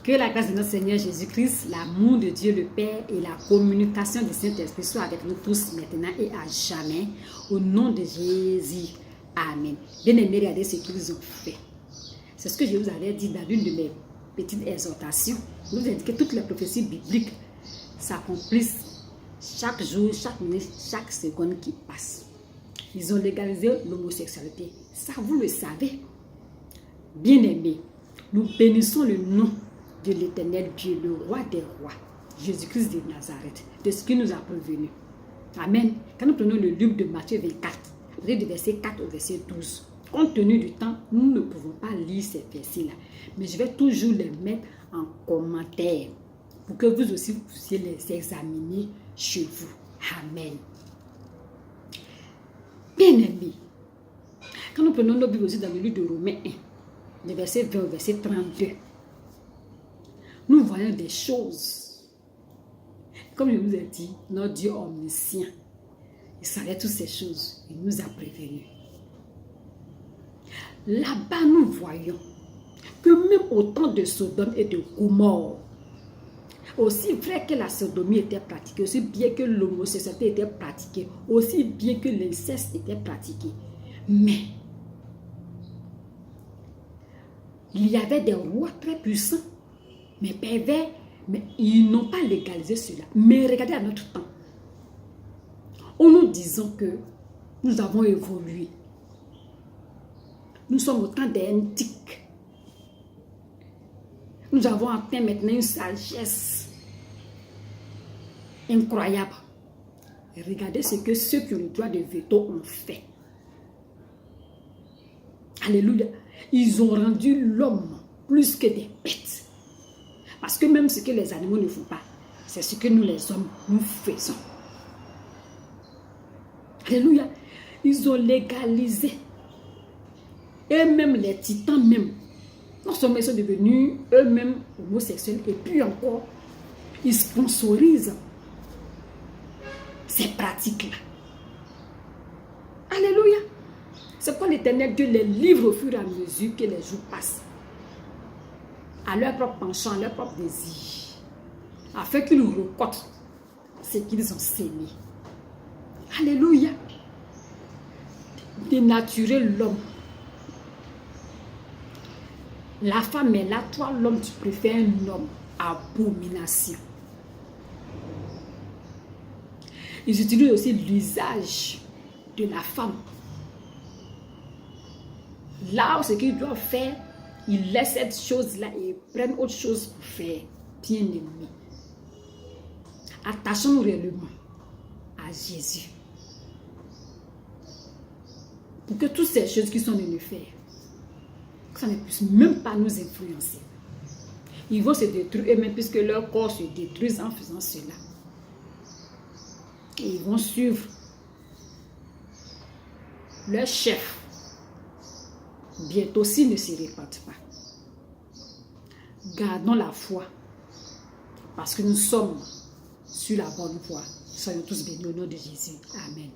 Que la grâce de notre Seigneur Jésus-Christ, l'amour de Dieu le Père et la communication du Saint-Esprit soient avec nous tous maintenant et à jamais. Au nom de Jésus. Amen. Bien-aimés, regardez ce qu'ils ont fait. C'est ce que je vous avais dit dans l'une de mes petites exhortations. Je vous ai dit que toutes les prophéties bibliques s'accomplissent chaque jour, chaque minute, chaque seconde qui passe. Ils ont légalisé l'homosexualité. Ça, vous le savez. Bien-aimés, nous bénissons le nom de l'Éternel Dieu, le roi des rois, Jésus-Christ de Nazareth, de ce qui nous a prévenu. Amen. Quand nous prenons le livre de Matthieu 24, du verset 4 au verset 12, compte tenu du temps, nous ne pouvons pas lire ces versets-là. Mais je vais toujours les mettre en commentaire pour que vous aussi vous puissiez les examiner chez vous. Amen. Bien-aimés, quand nous prenons nos Bibles aussi dans le livre de Romains 1, le verset 20 au verset 32, nous voyons des choses. Comme je vous ai dit, notre Dieu omniscient, il savait toutes ces choses. Il nous a prévenus. Là-bas, nous voyons que même au temps de Sodome et de Gomorrhe, aussi vrai que la sodomie était pratiquée, aussi bien que l'homosexualité était pratiquée, aussi bien que l'inceste était pratiqué, mais il y avait des rois très puissants, mais pervers, mais ils n'ont pas légalisé cela. Mais regardez à notre temps, en nous disant que nous avons évolué. Nous sommes au temps des antiques. Nous avons atteint maintenant une sagesse incroyable. Et regardez ce que ceux qui ont le droit de veto ont fait. Alléluia. Ils ont rendu l'homme plus que des bêtes. Parce que même ce que les animaux ne font pas, c'est ce que nous les hommes, nous faisons. Alléluia. Ils ont légalisé. Et même les titans même. Non seulement ils sont devenus eux-mêmes homosexuels. Et puis encore, ils sponsorisent ces pratiques-là. Alléluia. C'est quoi l'Éternel Dieu les livre au fur et à mesure que les jours passent. À leur propre penchant, à leur propre désir. Afin qu'ils récoltent ce qu'ils ont sémé. Alléluia. Dénaturer l'homme. La femme est là, toi l'homme, tu préfères un homme. Abomination. Ils utilisent aussi l'usage de la femme. Là où ce qu'ils doivent faire, ils laissent cette chose-là et prennent autre chose pour faire. Bien aimé. Attachons-nous réellement à Jésus. Pour que toutes ces choses qui sont de nous faire, ça ne puisse même pas nous influencer. Ils vont se détruire eux-mêmes puisque leur corps se détruit en faisant cela. Et ils vont suivre leur chef. Bientôt, s'ils ne se répandent pas. Gardons la foi. Parce que nous sommes sur la bonne voie. Soyons tous bénis au nom de Jésus. Amen.